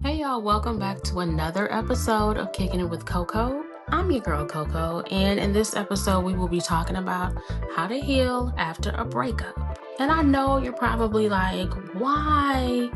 Hey y'all, welcome back to another episode of Kicking It with Coco. I'm your girl Coco, and in this episode, we will be talking about how to heal after a breakup. And I know you're probably like, why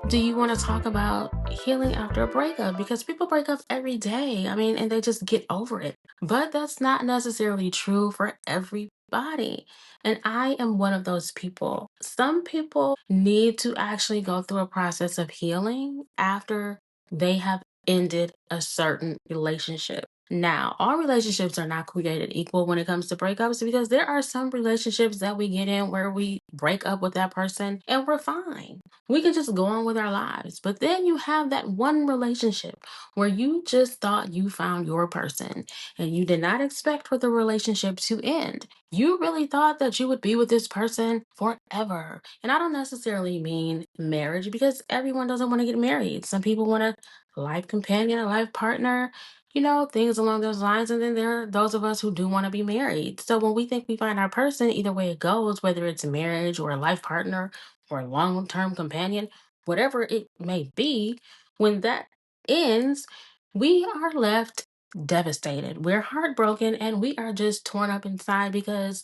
do you want to talk about healing after a breakup? Because people break up every day. And they just get over it. But that's not necessarily true for everybody. And I am one of those people. Some people need to actually go through a process of healing after they have ended a certain relationship. Now, all relationships are not created equal when it comes to breakups because there are some relationships that we get in where we break up with that person and we're fine. We can just go on with our lives. But then you have that one relationship where you just thought you found your person and you did not expect for the relationship to end. You really thought that you would be with this person forever. And I don't necessarily mean marriage because everyone doesn't want to get married. Some people want a life companion, a life partner, things along those lines. And then there are those of us who do want to be married. So when we think we find our person, either way it goes, whether it's a marriage or a life partner or a long term companion, whatever it may be, when that ends, we are left devastated. We're heartbroken and we are just torn up inside because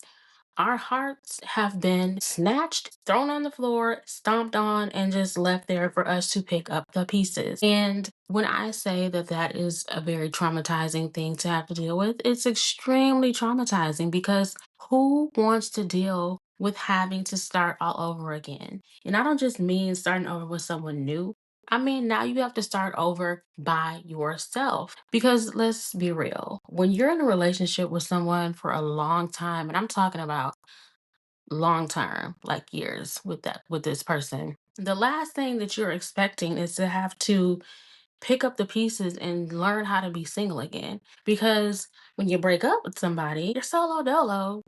our hearts have been snatched, thrown on the floor, stomped on, and just left there for us to pick up the pieces. And when I say that that is a very traumatizing thing to have to deal with, it's extremely traumatizing because who wants to deal with having to start all over again? And I don't just mean starting over with someone new. I mean, now you have to start over by yourself. Because let's be real, when you're in a relationship with someone for a long time, and I'm talking about long term, like years with this person, the last thing that you're expecting is to have to pick up the pieces and learn how to be single again. Because when you break up with somebody, you're solo dolo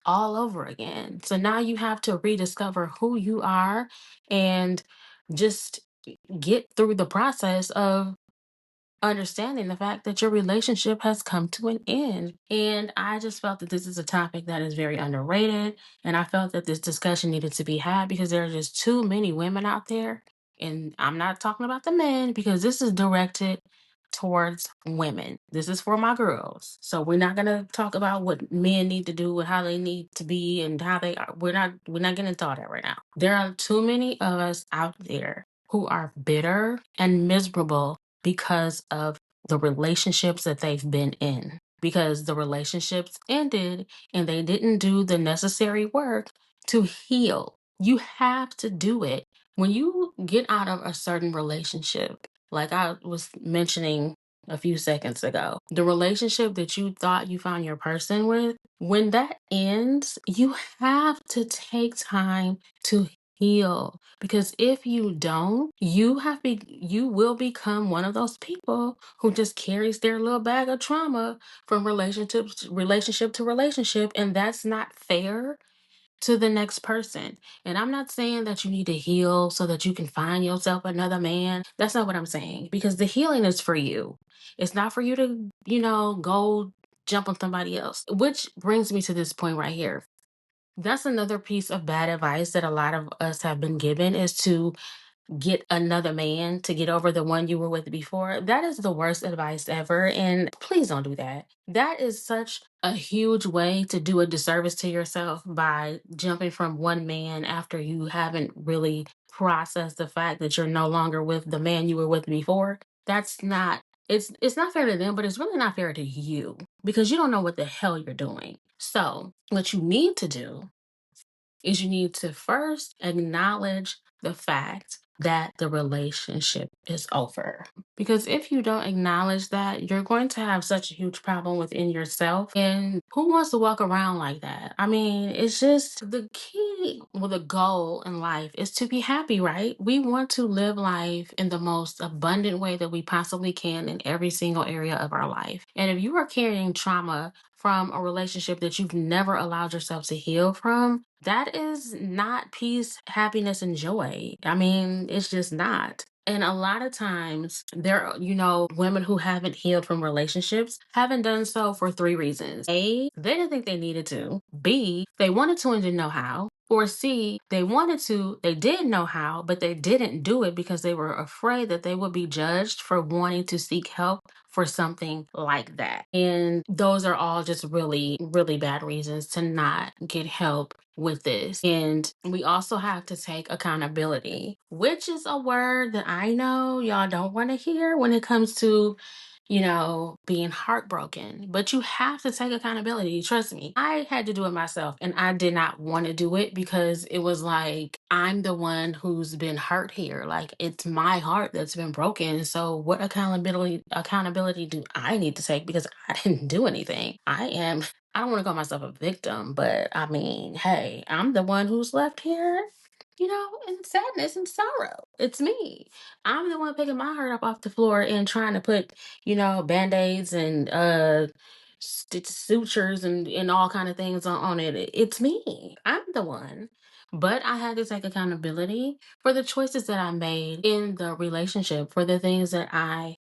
all over again. So now you have to rediscover who you are and just get through the process of understanding the fact that your relationship has come to an end. And I just felt that this is a topic that is very underrated. And I felt that this discussion needed to be had because there are just too many women out there. And I'm not talking about the men because this is directed towards women. This is for my girls. So we're not gonna talk about what men need to do and how they need to be and how they are. We're not getting into all that right now. There are too many of us out there who are bitter and miserable because of the relationships that they've been in. Because the relationships ended and they didn't do the necessary work to heal. You have to do it. When you get out of a certain relationship, like I was mentioning a few seconds ago, the relationship that you thought you found your person with, when that ends, you have to take time to heal because if you don't, you will become one of those people who just carries their little bag of trauma from relationship to relationship, and that's not fair to the next person. And I'm not saying that you need to heal so that you can find yourself another man. That's not what I'm saying because the healing is for you. It's not for you to, go jump on somebody else. Which brings me to this point right here. That's another piece of bad advice that a lot of us have been given is to get another man to get over the one you were with before. That is the worst advice ever. And please don't do that. That is such a huge way to do a disservice to yourself by jumping from one man after you haven't really processed the fact that you're no longer with the man you were with before. That's not it's not fair to them, but it's really not fair to you because you don't know what the hell you're doing. So, what you need to do is you need to first acknowledge the fact that the relationship is over. Because if you don't acknowledge that, you're going to have such a huge problem within yourself. And who wants to walk around like that? It's just the key, well, the goal in life is to be happy, right? We want to live life in the most abundant way that we possibly can in every single area of our life. And if you are carrying trauma from a relationship that you've never allowed yourself to heal from, that is not peace, happiness, and joy. It's just not. And a lot of times, women who haven't healed from relationships haven't done so for three reasons. A, they didn't think they needed to. B, they wanted to and didn't know how. Or C, they wanted to, they did know how, but they didn't do it because they were afraid that they would be judged for wanting to seek help for something like that. And those are all just really, really bad reasons to not get help with this. And we also have to take accountability, which is a word that I know y'all don't want to hear when it comes to being heartbroken, but you have to take accountability. Trust me. I had to do it myself and I did not want to do it because it was like, I'm the one who's been hurt here. Like it's my heart that's been broken. So what accountability do I need to take because I didn't do anything? I don't want to call myself a victim, but I mean, hey, I'm the one who's left here in sadness and sorrow. It's me. I'm the one picking my heart up off the floor and trying to put, band-aids and sutures and all kind of things on it. It's me. I'm the one. But I had to take accountability for the choices that I made in the relationship, for the things that I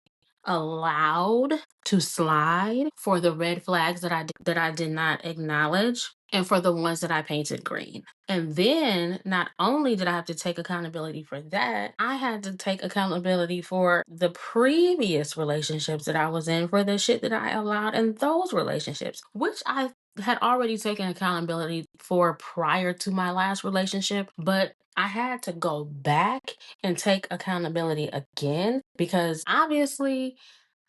allowed to slide, for the red flags that I did not acknowledge, and for the ones that I painted green. And then not only did I have to take accountability for that, I had to take accountability for the previous relationships that I was in, for the shit that I allowed in those relationships, which I had already taken accountability for prior to my last relationship, but I had to go back and take accountability again because obviously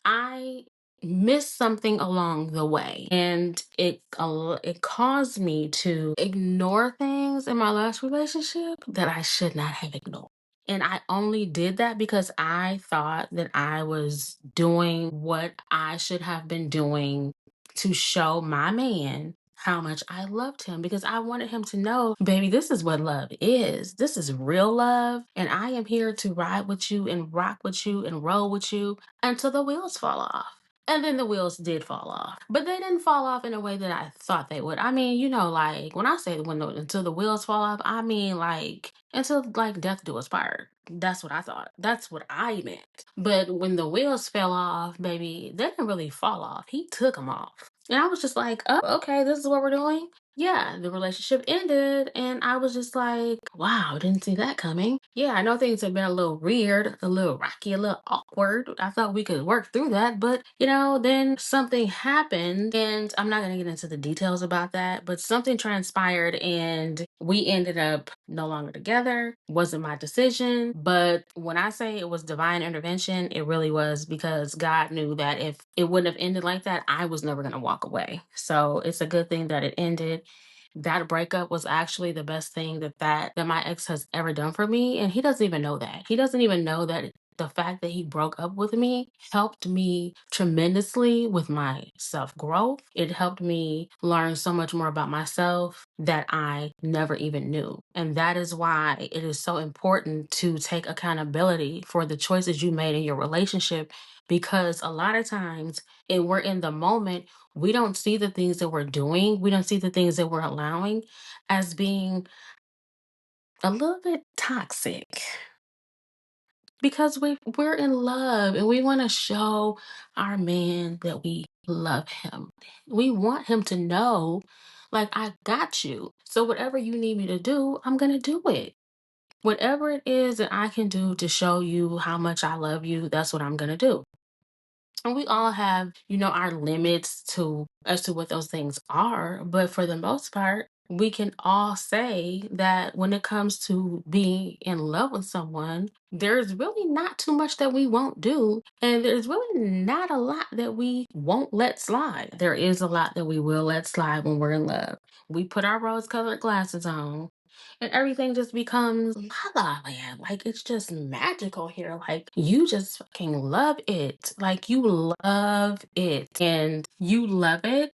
I missed something along the way, and it caused me to ignore things in my last relationship that I should not have ignored. And I only did that because I thought that I was doing what I should have been doing to show my man how much I loved him, because I wanted him to know, baby, this is what love is. This is real love. And I am here to ride with you and rock with you and roll with you until the wheels fall off. And then the wheels did fall off, but they didn't fall off in a way that I thought they would. I mean, like when I say until the wheels fall off, I mean like until like death do us part. That's what I thought. That's what I meant. But when the wheels fell off, baby, they didn't really fall off. He took them off. And I was just like, oh, okay, this is what we're doing. Yeah, the relationship ended, and I was just like, wow, didn't see that coming. Yeah, I know things have been a little weird, a little rocky, a little awkward. I thought we could work through that, but then something happened, and I'm not going to get into the details about that, but something transpired, and we ended up no longer together. Wasn't my decision, but when I say it was divine intervention, it really was, because God knew that if it wouldn't have ended like that, I was never going to walk away. So it's a good thing that it ended. That breakup was actually the best thing that my ex has ever done for me, and he doesn't even know that. He doesn't even know that the fact that he broke up with me helped me tremendously with my self growth. It helped me learn so much more about myself that I never even knew. And that is why it is so important to take accountability for the choices you made in your relationship, because a lot of times, and we're in the moment, we don't see the things that we're doing, we don't see the things that we're allowing as being a little bit toxic, because we're in love and we want to show our man that we love him. We want him to know, like, I got you. So whatever you need me to do, I'm going to do it. Whatever it is that I can do to show you how much I love you, that's what I'm going to do. And we all have, our limits to as to what those things are. But for the most part, we can all say that when it comes to being in love with someone, there's really not too much that we won't do. And there's really not a lot that we won't let slide. There is a lot that we will let slide when we're in love. We put our rose colored glasses on, and everything just becomes la la land. Like it's just magical here. Like you just fucking love it. Like you love it. And you love it.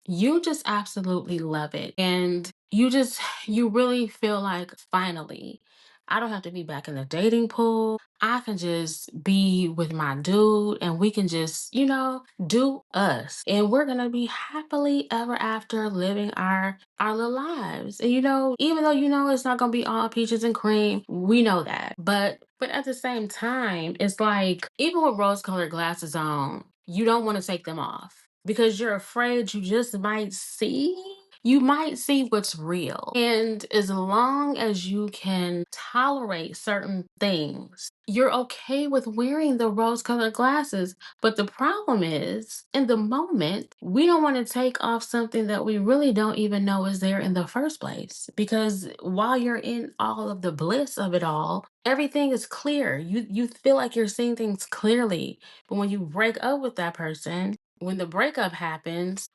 You just absolutely love it. And you really feel like finally, I don't have to be back in the dating pool. I can just be with my dude and we can just, do us. And we're going to be happily ever after living our little lives. And even though it's not going to be all peaches and cream, we know that. But at the same time, it's like even with rose-colored glasses on, you don't want to take them off because you're afraid you just might see. you might see what's real. And as long as you can tolerate certain things, you're okay with wearing the rose colored glasses. But the problem is, in the moment, we don't want to take off something that we really don't even know is there in the first place. Because while you're in all of the bliss of it all, everything is clear. You feel like you're seeing things clearly. But when you break up with that person, when the breakup happens,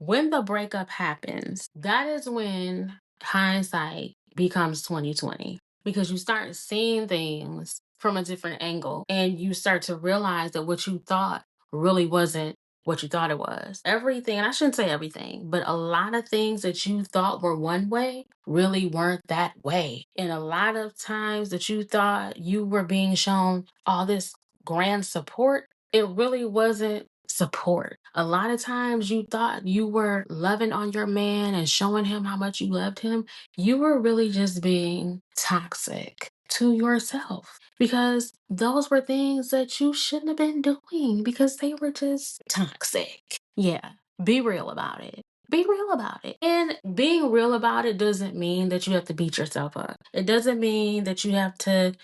that is when hindsight becomes 2020, because you start seeing things from a different angle and you start to realize that what you thought really wasn't what you thought it was. Everything, and I shouldn't say everything, but a lot of things that you thought were one way really weren't that way. And a lot of times that you thought you were being shown all this grand support, it really wasn't support. A lot of times you thought you were loving on your man and showing him how much you loved him. You were really just being toxic to yourself, because those were things that you shouldn't have been doing because they were just toxic. Yeah, be real about it. Be real about it. And being real about it doesn't mean that you have to beat yourself up. It doesn't mean that you have to,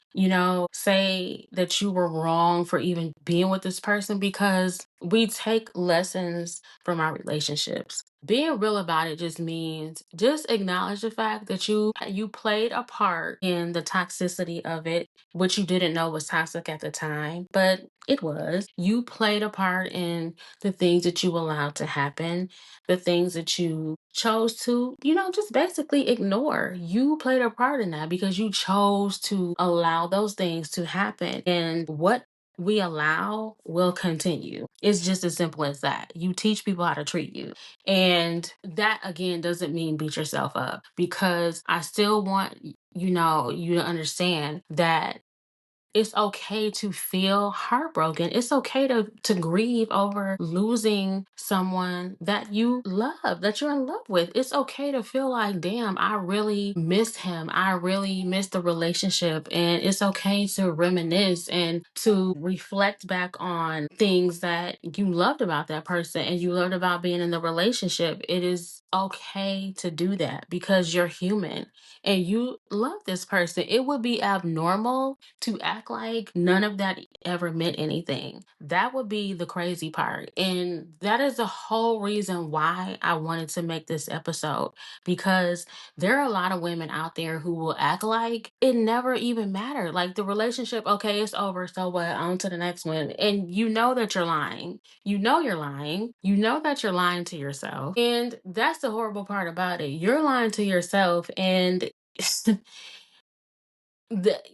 say that you were wrong for even being with this person, because we take lessons from our relationships. Being real about it just means just acknowledge the fact that you played a part in the toxicity of it, which you didn't know was toxic at the time, but it was. You played a part in the things that you allowed to happen, the things that you chose to, just basically ignore. You played a part in that because you chose to allow those things to happen. And what we allow will continue. It's just as simple as that. You teach people how to treat you. And that again doesn't mean beat yourself up, because I still want you to understand that it's okay to feel heartbroken. It's okay to grieve over losing someone that you love, that you're in love with. It's okay to feel like, damn, I really miss him. I really miss the relationship. And it's okay to reminisce and to reflect back on things that you loved about that person and you loved about being in the relationship. It is okay to do that because you're human and you love this person. It would be abnormal to act like none of that ever meant anything. That would be the crazy part. And that is the whole reason why I wanted to make this episode, because there are a lot of women out there who will act like it never even mattered. Like the relationship, okay, it's over. So what? On to the next one. And you know that you're lying. You know you're lying. You know that you're lying to yourself. And that's the horrible part about it. You're lying to yourself, and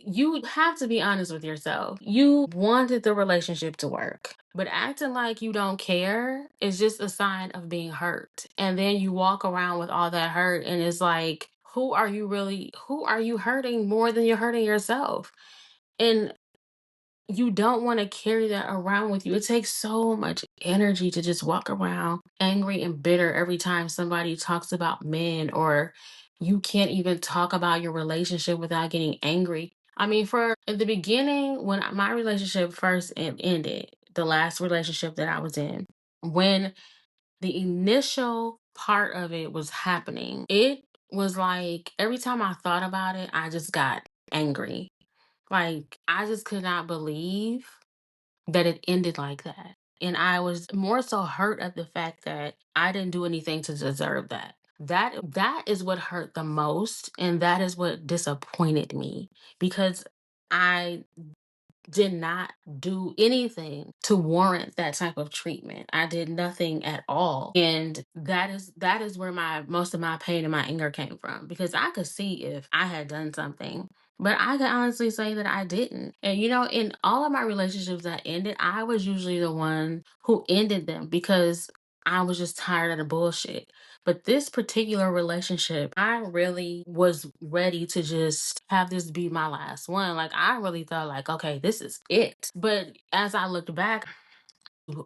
you have to be honest with yourself. You wanted the relationship to work, but acting like you don't care is just a sign of being hurt. And then you walk around with all that hurt, and it's like, who are you hurting more than you're hurting yourself? And you don't want to carry that around with you. It takes so much energy to just walk around angry and bitter every time somebody talks about men, or you can't even talk about your relationship without getting angry. I mean, for in the beginning, when my relationship first ended, the last relationship that I was in, when the initial part of it was happening, it was like every time I thought about it, I just got angry. Like, I just could not believe that it ended like that. And I was more so hurt at the fact that I didn't do anything to deserve that. That is what hurt the most, and that is what disappointed me, because I did not do anything to warrant that type of treatment. I did nothing at all. And that is where my most of my pain and my anger came from, because I could see if I had done something. But I can honestly say that I didn't. And in all of my relationships that ended, I was usually the one who ended them because I was just tired of the bullshit. But this particular relationship, I really was ready to just have this be my last one. Like, I really thought, like, okay, this is it. But as I looked back,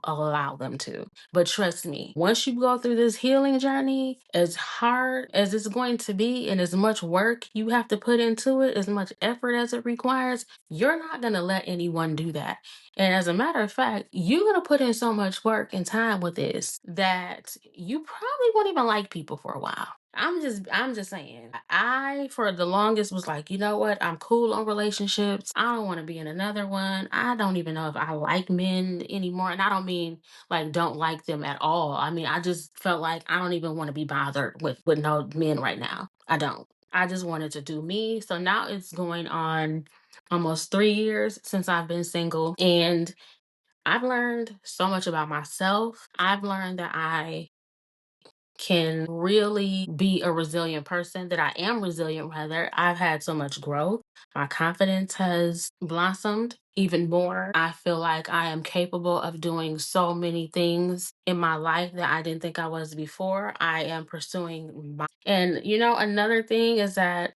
allow them to. But trust me, once you go through this healing journey, as hard as it's going to be and as much work you have to put into it, as much effort as it requires, you're not going to let anyone do that. And as a matter of fact, you're going to put in so much work and time with this that you probably won't even like people for a while. I'm just saying. I for the longest was like, you know what? I'm cool on relationships. I don't want to be in another one. I don't even know if I like men anymore. And I don't mean like don't like them at all. I mean, I just felt like I don't even want to be bothered with no men right now. I don't. I just wanted to do me. So now it's going on almost 3 years since I've been single. And I've learned so much about myself. I've learned that I can really be a resilient person, that I am resilient rather. I've had so much growth. My confidence has blossomed even more. I feel like I am capable of doing so many things in my life that I didn't think I was before. I am pursuing my and another thing is that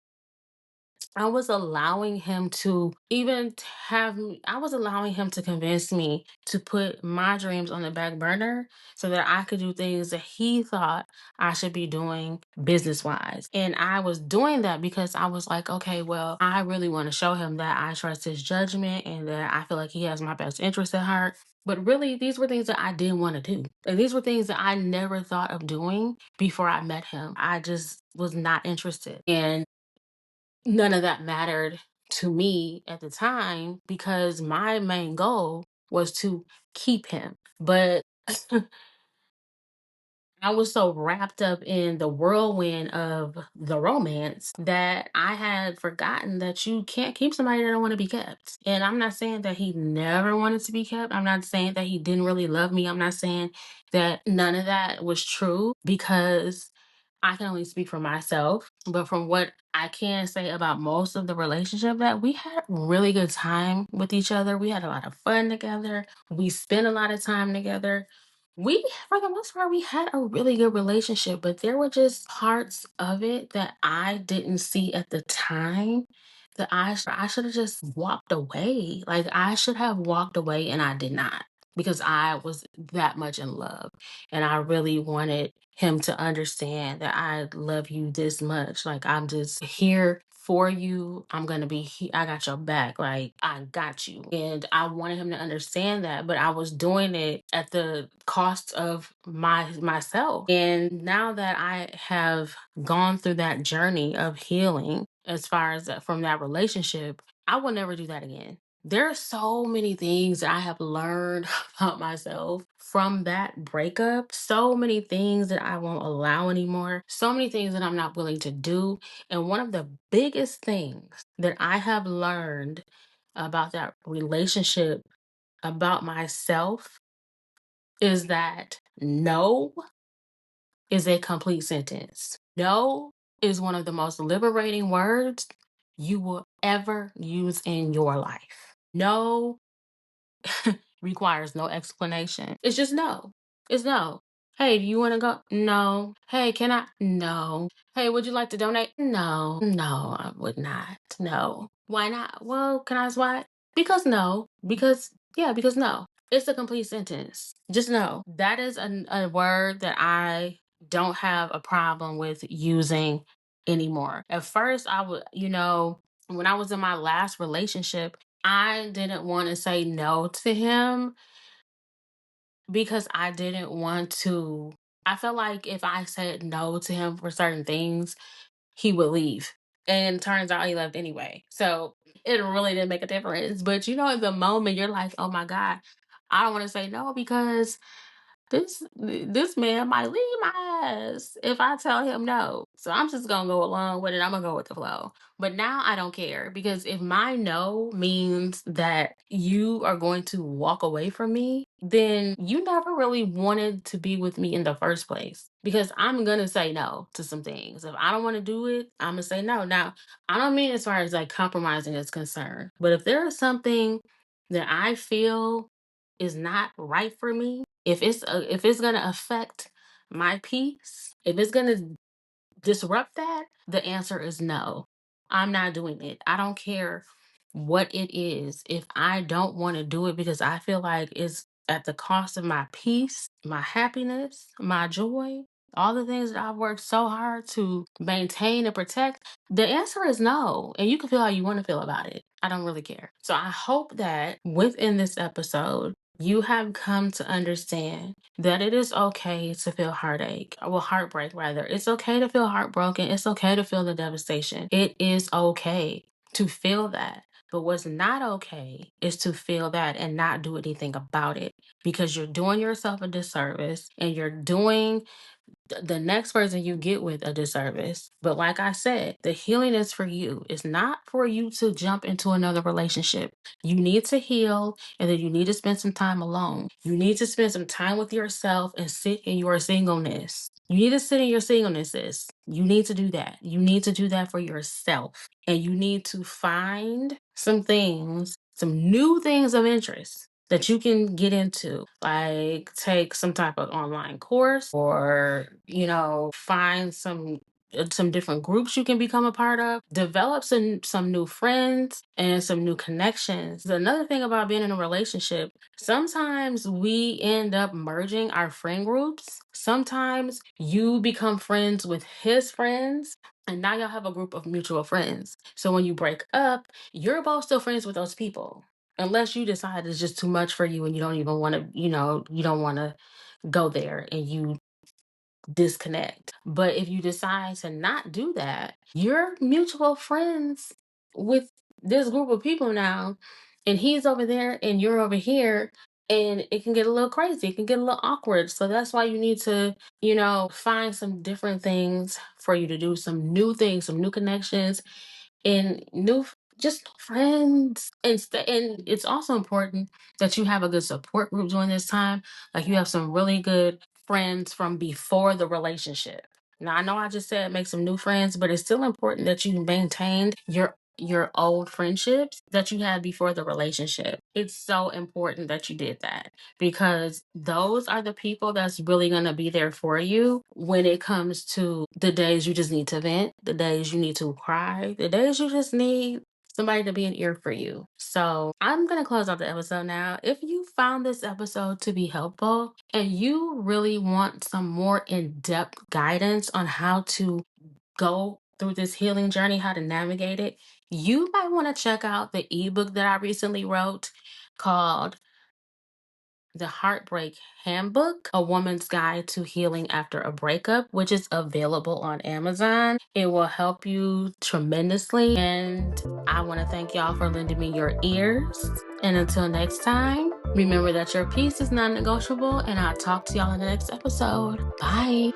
I was allowing him to even I was allowing him to convince me to put my dreams on the back burner so that I could do things that he thought I should be doing business wise. And I was doing that because I was like, okay, well, I really want to show him that I trust his judgment and that I feel like he has my best interest at heart. But really, these were things that I didn't want to do. And these were things that I never thought of doing before I met him. I just was not interested. And none of that mattered to me at the time because my main goal was to keep him. But I was so wrapped up in the whirlwind of the romance that I had forgotten that you can't keep somebody that don't want to be kept. And I'm not saying that he never wanted to be kept. I'm not saying that he didn't really love me. I'm not saying that none of that was true because I can only speak for myself, but from what I can say about most of the relationship that we had a really good time with each other. We had a lot of fun together. We spent a lot of time together. We, for the most part, we had a really good relationship, but there were just parts of it that I didn't see at the time that I should have just walked away. Like I should have walked away and I did not because I was that much in love and I really wanted him to understand that I love you this much. Like I'm just here for you. I'm gonna be I got your back. Like I got you. And I wanted him to understand that, but I was doing it at the cost of myself. And now that I have gone through that journey of healing as far as from that relationship, I will never do that again. There are so many things that I have learned about myself from that breakup. So many things that I won't allow anymore. So many things that I'm not willing to do. And one of the biggest things that I have learned about that relationship, about myself, is that no is a complete sentence. No is one of the most liberating words you will ever use in your life. No requires no explanation. It's just no. It's no. Hey, do you want to go? No. Hey, can I? No. Hey, would you like to donate? No. No, I would not. No. Why not? Well, can I ask why? Because no. Because, yeah, because no. It's a complete sentence. Just no. That is a word that I don't have a problem with using anymore. At first, I would, when I was in my last relationship, I didn't want to say no to him because I didn't want to. I felt like if I said no to him for certain things, he would leave. And turns out he left anyway. So it really didn't make a difference. But in the moment, you're like, oh my God, I don't want to say no because this man might leave my ass if I tell him no. So I'm just gonna go along with it. I'm gonna go with the flow. But now I don't care because if my no means that you are going to walk away from me, then you never really wanted to be with me in the first place. Because I'm gonna say no to some things. If I don't want to do it, I'm gonna say no. Now, I don't mean as far as like compromising is concerned, but if there is something that I feel is not right for me, if it's gonna affect my peace, if it's gonna disrupt that, the answer is no. I'm not doing it. I don't care what it is. If I don't want to do it because I feel like it's at the cost of my peace, my happiness, my joy, all the things that I've worked so hard to maintain and protect, the answer is no. And you can feel how you want to feel about it. I don't really care. So I hope that within this episode, You have come to understand that it is okay to feel heartbreak rather. It's okay to feel heartbroken. It's okay to feel the devastation. It is okay to feel that. But what's not okay is to feel that and not do anything about it, because you're doing yourself a disservice and you're doing the next person you get with a disservice. But like I said, the healing is for you. It's not for you to jump into another relationship. You need to heal, and then you need to spend some time alone. You need to spend some time with yourself and sit in your singleness. You need to sit in your singleness, sis. You need to do that. You need to do that for yourself. And you need to find some things, some new things of interest that you can get into, like take some type of online course, or find some different groups you can become a part of, develop some new friends and some new connections. Another thing about being in a relationship, sometimes we end up merging our friend groups. Sometimes you become friends with his friends, and now y'all have a group of mutual friends. So when you break up, you're both still friends with those people, unless you decide it's just too much for you and you don't even want to, you don't want to go there and you disconnect. But if you decide to not do that, you're mutual friends with this group of people now, and he's over there and you're over here, and it can get a little crazy. It can get a little awkward. So that's why you need to, find some different things for you to do, some new things, some new connections, and just friends, and it's also important that you have a good support group during this time. Like, you have some really good friends from before the relationship. Now, I know I just said make some new friends, but it's still important that you maintained your old friendships that you had before the relationship. It's so important that you did that, because those are the people that's really going to be there for you when it comes to the days you just need to vent, the days you need to cry, the days you just need somebody to be an ear for you. So I'm going to close out the episode now. If you found this episode to be helpful and you really want some more in-depth guidance on how to go through this healing journey, how to navigate it, you might want to check out the ebook that I recently wrote called The Heartbreak Handbook, A Woman's Guide to Healing After a Breakup, which is available on Amazon. It will help you tremendously. And I want to thank y'all for lending me your ears. And until next time, remember that your peace is non-negotiable, and I'll talk to y'all in the next episode. Bye.